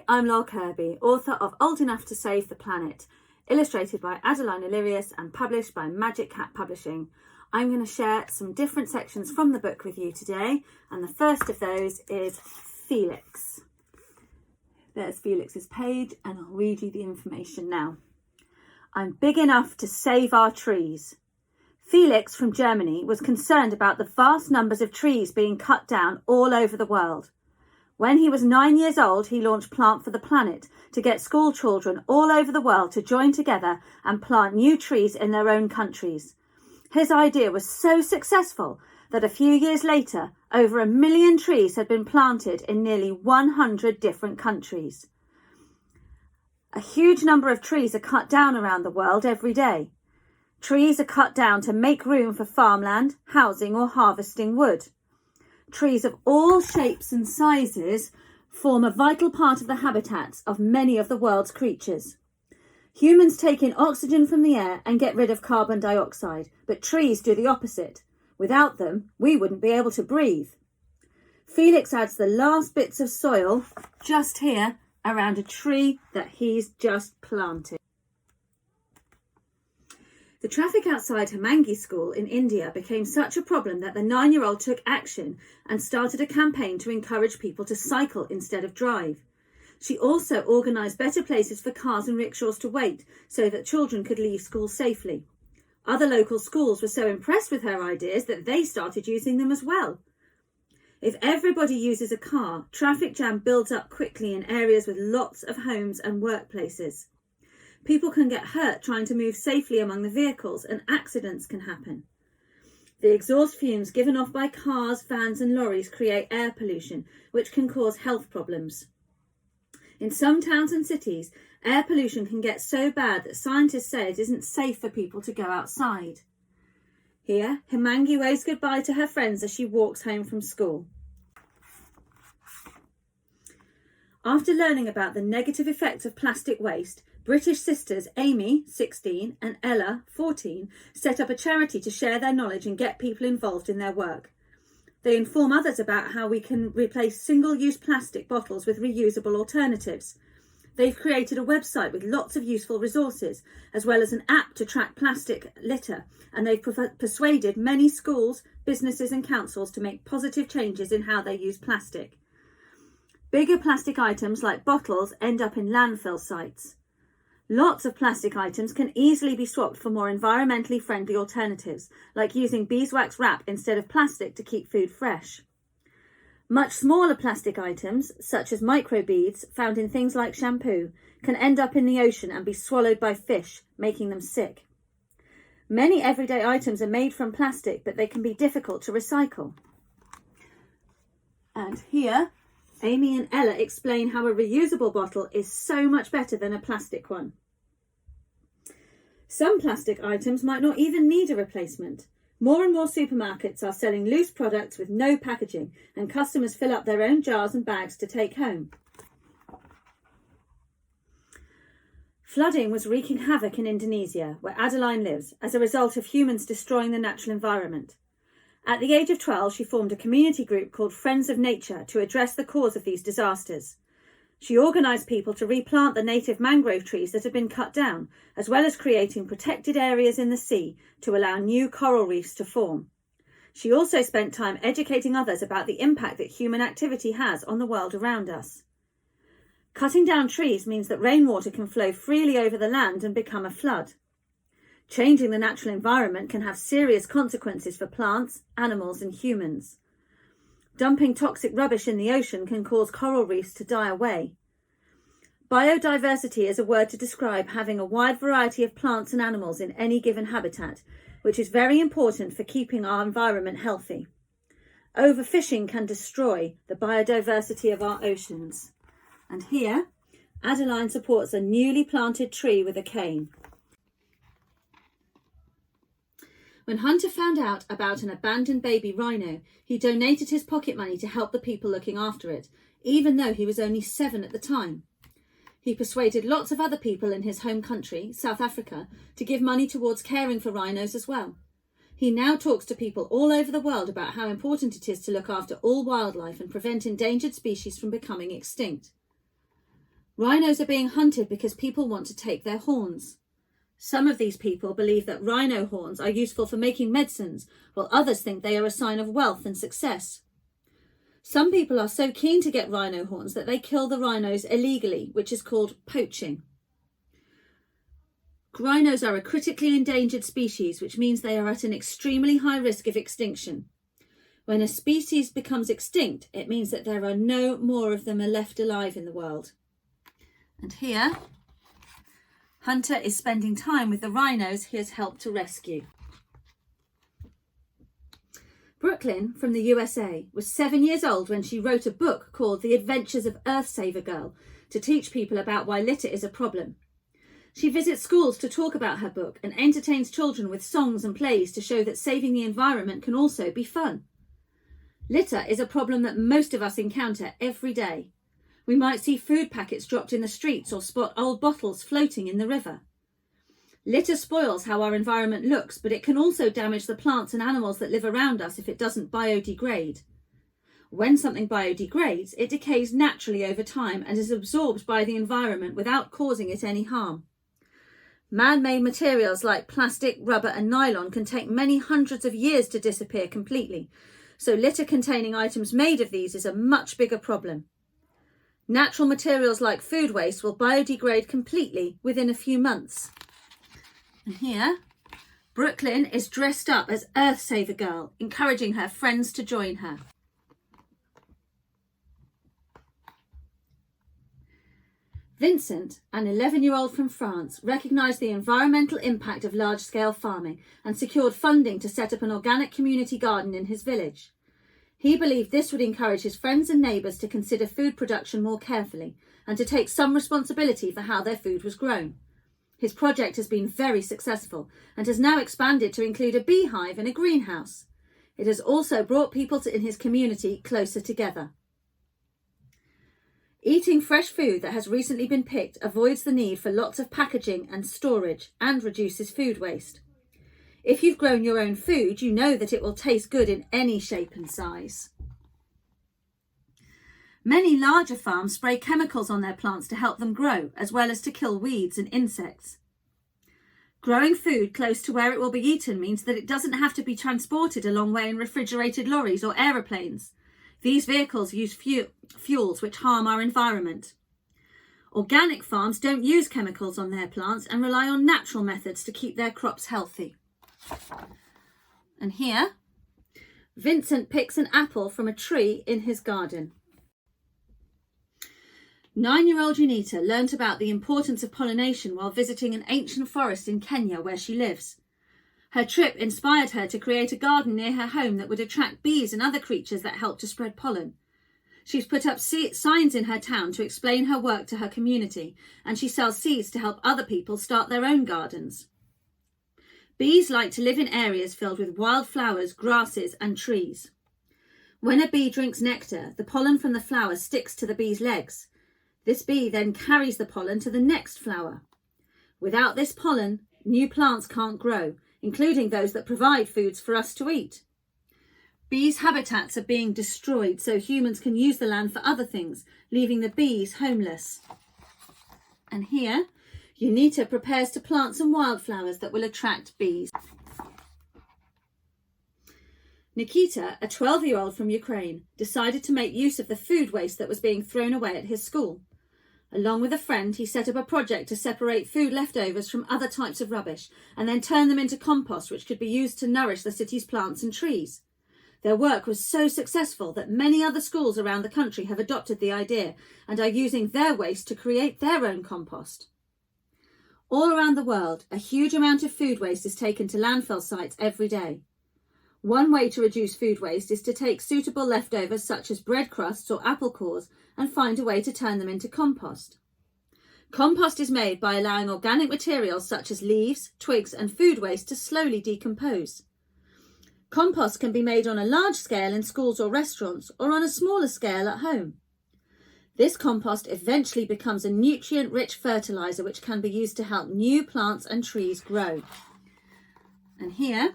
Hi, I'm Loll Kirby, author of Old Enough to Save the Planet, illustrated by Adelina Lirius and published by Magic Cat Publishing. I'm going to share some different sections from the book with you today, and the first of those is Felix. There's Felix's page, and I'll read you the information now. I'm big enough to save our trees. Felix from Germany was concerned about the vast numbers of trees being cut down all over the world. When he was 9 years old, he launched Plant for the Planet to get school children all over the world to join together and plant new trees in their own countries. His idea was so successful that a few years later, over 1 million trees had been planted in nearly 100 different countries. A huge number of trees are cut down around the world every day. Trees are cut down to make room for farmland, housing, or harvesting wood. Trees of all shapes and sizes form a vital part of the habitats of many of the world's creatures. Humans take in oxygen from the air and get rid of carbon dioxide, but trees do the opposite. Without them, we wouldn't be able to breathe. Felix adds the last bits of soil just here around a tree that he's just planted. The traffic outside Himangi School in India became such a problem that the 9-year-old took action and started a campaign to encourage people to cycle instead of drive. She also organised better places for cars and rickshaws to wait so that children could leave school safely. Other local schools were so impressed with her ideas that they started using them as well. If everybody uses a car, traffic jam builds up quickly in areas with lots of homes and workplaces. People can get hurt trying to move safely among the vehicles, and accidents can happen. The exhaust fumes given off by cars, vans and lorries create air pollution, which can cause health problems. In some towns and cities, air pollution can get so bad that scientists say it isn't safe for people to go outside. Here, Himangi waves goodbye to her friends as she walks home from school. After learning about the negative effects of plastic waste, British sisters Amy, 16, and Ella, 14, set up a charity to share their knowledge and get people involved in their work. They inform others about how we can replace single-use plastic bottles with reusable alternatives. They've created a website with lots of useful resources, as well as an app to track plastic litter, and they've persuaded many schools, businesses and councils to make positive changes in how they use plastic. Bigger plastic items like bottles end up in landfill sites. Lots of plastic items can easily be swapped for more environmentally friendly alternatives, like using beeswax wrap instead of plastic to keep food fresh. Much smaller plastic items, such as microbeads found in things like shampoo, can end up in the ocean and be swallowed by fish, making them sick. Many everyday items are made from plastic, but they can be difficult to recycle. And here, Amy and Ella explain how a reusable bottle is so much better than a plastic one. Some plastic items might not even need a replacement. More and more supermarkets are selling loose products with no packaging, and customers fill up their own jars and bags to take home. Flooding was wreaking havoc in Indonesia, where Adelina lives, as a result of humans destroying the natural environment. At the age of 12, she formed a community group called Friends of Nature to address the cause of these disasters. She organised people to replant the native mangrove trees that had been cut down, as well as creating protected areas in the sea to allow new coral reefs to form. She also spent time educating others about the impact that human activity has on the world around us. Cutting down trees means that rainwater can flow freely over the land and become a flood. Changing the natural environment can have serious consequences for plants, animals and humans. Dumping toxic rubbish in the ocean can cause coral reefs to die away. Biodiversity is a word to describe having a wide variety of plants and animals in any given habitat, which is very important for keeping our environment healthy. Overfishing can destroy the biodiversity of our oceans. And here, Adeline supports a newly planted tree with a cane. When Hunter found out about an abandoned baby rhino, he donated his pocket money to help the people looking after it, even though he was only 7 at the time. He persuaded lots of other people in his home country, South Africa, to give money towards caring for rhinos as well. He now talks to people all over the world about how important it is to look after all wildlife and prevent endangered species from becoming extinct. Rhinos are being hunted because people want to take their horns. Some of these people believe that rhino horns are useful for making medicines, while others think they are a sign of wealth and success. Some people are so keen to get rhino horns that they kill the rhinos illegally, which is called poaching. Rhinos are a critically endangered species, which means they are at an extremely high risk of extinction. When a species becomes extinct, it means that there are no more of them left alive in the world. And here, Hunter is spending time with the rhinos he has helped to rescue. Brooklyn, from the USA, was 7 years old when she wrote a book called The Adventures of Earthsaver Girl to teach people about why litter is a problem. She visits schools to talk about her book and entertains children with songs and plays to show that saving the environment can also be fun. Litter is a problem that most of us encounter every day. We might see food packets dropped in the streets or spot old bottles floating in the river. Litter spoils how our environment looks, but it can also damage the plants and animals that live around us if it doesn't biodegrade. When something biodegrades, it decays naturally over time and is absorbed by the environment without causing it any harm. Man-made materials like plastic, rubber and nylon can take many hundreds of years to disappear completely, so litter containing items made of these is a much bigger problem. Natural materials like food waste will biodegrade completely within a few months. And here, Brooklyn is dressed up as Earthsaver Girl, encouraging her friends to join her. Vincent, an 11-year-old from France, recognised the environmental impact of large-scale farming and secured funding to set up an organic community garden in his village. He believed this would encourage his friends and neighbours to consider food production more carefully and to take some responsibility for how their food was grown. His project has been very successful and has now expanded to include a beehive and a greenhouse. It has also brought people in his community closer together. Eating fresh food that has recently been picked avoids the need for lots of packaging and storage and reduces food waste. If you've grown your own food, you know that it will taste good in any shape and size. Many larger farms spray chemicals on their plants to help them grow, as well as to kill weeds and insects. Growing food close to where it will be eaten means that it doesn't have to be transported a long way in refrigerated lorries or aeroplanes. These vehicles use fuels which harm our environment. Organic farms don't use chemicals on their plants and rely on natural methods to keep their crops healthy. And here, Vincent picks an apple from a tree in his garden. 9-year-old Junita learnt about the importance of pollination while visiting an ancient forest in Kenya where she lives. Her trip inspired her to create a garden near her home that would attract bees and other creatures that help to spread pollen. She's put up signs in her town to explain her work to her community, and she sells seeds to help other people start their own gardens. Bees like to live in areas filled with wild flowers, grasses and trees. When a bee drinks nectar, the pollen from the flower sticks to the bee's legs. This bee then carries the pollen to the next flower. Without this pollen, new plants can't grow, including those that provide foods for us to eat. Bees' habitats are being destroyed so humans can use the land for other things, leaving the bees homeless. And here, Junita prepares to plant some wildflowers that will attract bees. Nikita, a 12-year-old from Ukraine, decided to make use of the food waste that was being thrown away at his school. Along with a friend, he set up a project to separate food leftovers from other types of rubbish and then turn them into compost, which could be used to nourish the city's plants and trees. Their work was so successful that many other schools around the country have adopted the idea and are using their waste to create their own compost. All around the world, a huge amount of food waste is taken to landfill sites every day. One way to reduce food waste is to take suitable leftovers such as bread crusts or apple cores and find a way to turn them into compost. Compost is made by allowing organic materials such as leaves, twigs and food waste to slowly decompose. Compost can be made on a large scale in schools or restaurants or on a smaller scale at home. This compost eventually becomes a nutrient-rich fertiliser which can be used to help new plants and trees grow. And here,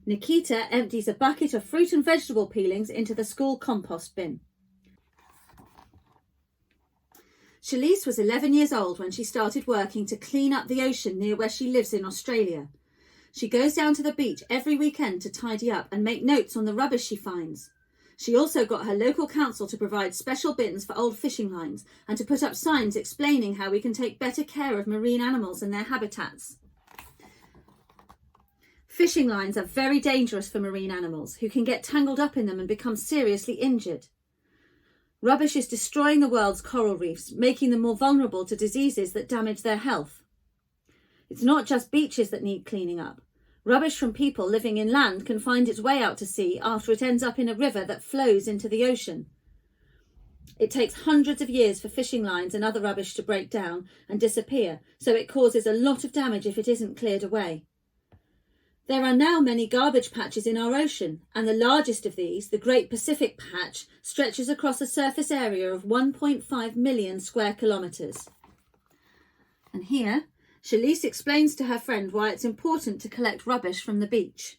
Nikita empties a bucket of fruit and vegetable peelings into the school compost bin. Shalise was 11 years old when she started working to clean up the ocean near where she lives in Australia. She goes down to the beach every weekend to tidy up and make notes on the rubbish she finds. She also got her local council to provide special bins for old fishing lines and to put up signs explaining how we can take better care of marine animals and their habitats. Fishing lines are very dangerous for marine animals who can get tangled up in them and become seriously injured. Rubbish is destroying the world's coral reefs, making them more vulnerable to diseases that damage their health. It's not just beaches that need cleaning up. Rubbish from people living inland can find its way out to sea after it ends up in a river that flows into the ocean. It takes hundreds of years for fishing lines and other rubbish to break down and disappear, so it causes a lot of damage if it isn't cleared away. There are now many garbage patches in our ocean, and the largest of these, the Great Pacific Patch, stretches across a surface area of 1.5 million square kilometres. And here, Shalise explains to her friend why it's important to collect rubbish from the beach.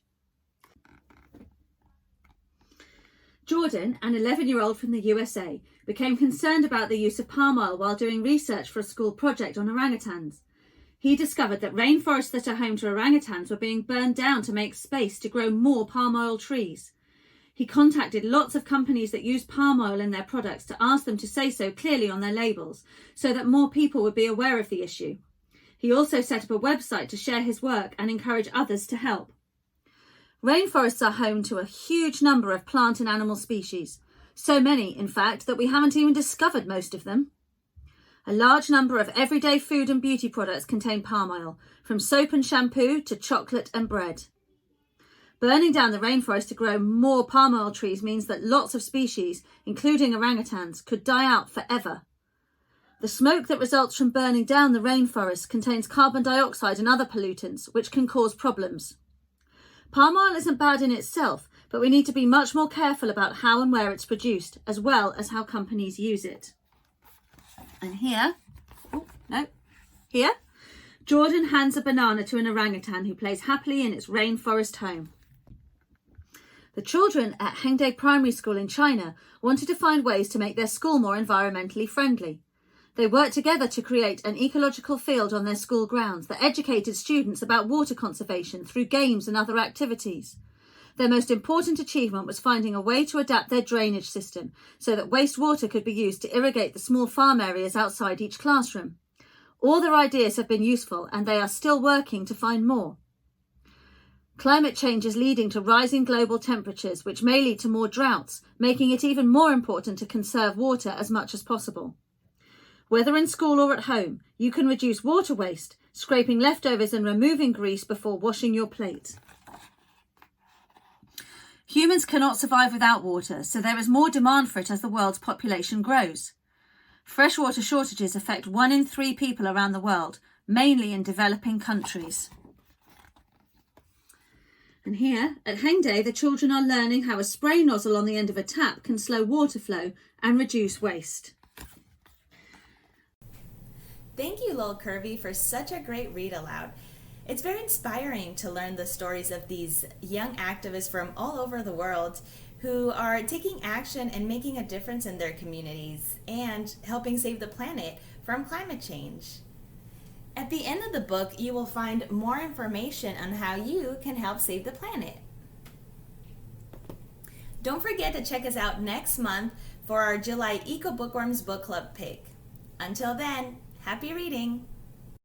Jordan, an 11-year-old from the USA, became concerned about the use of palm oil while doing research for a school project on orangutans. He discovered that rainforests that are home to orangutans were being burned down to make space to grow more palm oil trees. He contacted lots of companies that use palm oil in their products to ask them to say so clearly on their labels, so that more people would be aware of the issue. He also set up a website to share his work and encourage others to help. Rainforests are home to a huge number of plant and animal species, so many, in fact, that we haven't even discovered most of them. A large number of everyday food and beauty products contain palm oil, from soap and shampoo to chocolate and bread. Burning down the rainforest to grow more palm oil trees means that lots of species, including orangutans, could die out forever. The smoke that results from burning down the rainforest contains carbon dioxide and other pollutants, which can cause problems. Palm oil isn't bad in itself, but we need to be much more careful about how and where it's produced, as well as how companies use it. And here, Jordan hands a banana to an orangutan who plays happily in its rainforest home. The children at Hengde Primary School in China wanted to find ways to make their school more environmentally friendly. They worked together to create an ecological field on their school grounds that educated students about water conservation through games and other activities. Their most important achievement was finding a way to adapt their drainage system so that wastewater could be used to irrigate the small farm areas outside each classroom. All their ideas have been useful, and they are still working to find more. Climate change is leading to rising global temperatures, which may lead to more droughts, making it even more important to conserve water as much as possible. Whether in school or at home, you can reduce water waste, scraping leftovers and removing grease before washing your plate. Humans cannot survive without water, so there is more demand for it as the world's population grows. Freshwater shortages affect 1 in 3 people around the world, mainly in developing countries. And here, at Hengde, the children are learning how a spray nozzle on the end of a tap can slow water flow and reduce waste. Thank you, Loll Kirby, for such a great read aloud. It's very inspiring to learn the stories of these young activists from all over the world who are taking action and making a difference in their communities and helping save the planet from climate change. At the end of the book, you will find more information on how you can help save the planet. Don't forget to check us out next month for our July Eco Bookworms Book Club pick. Until then, happy reading!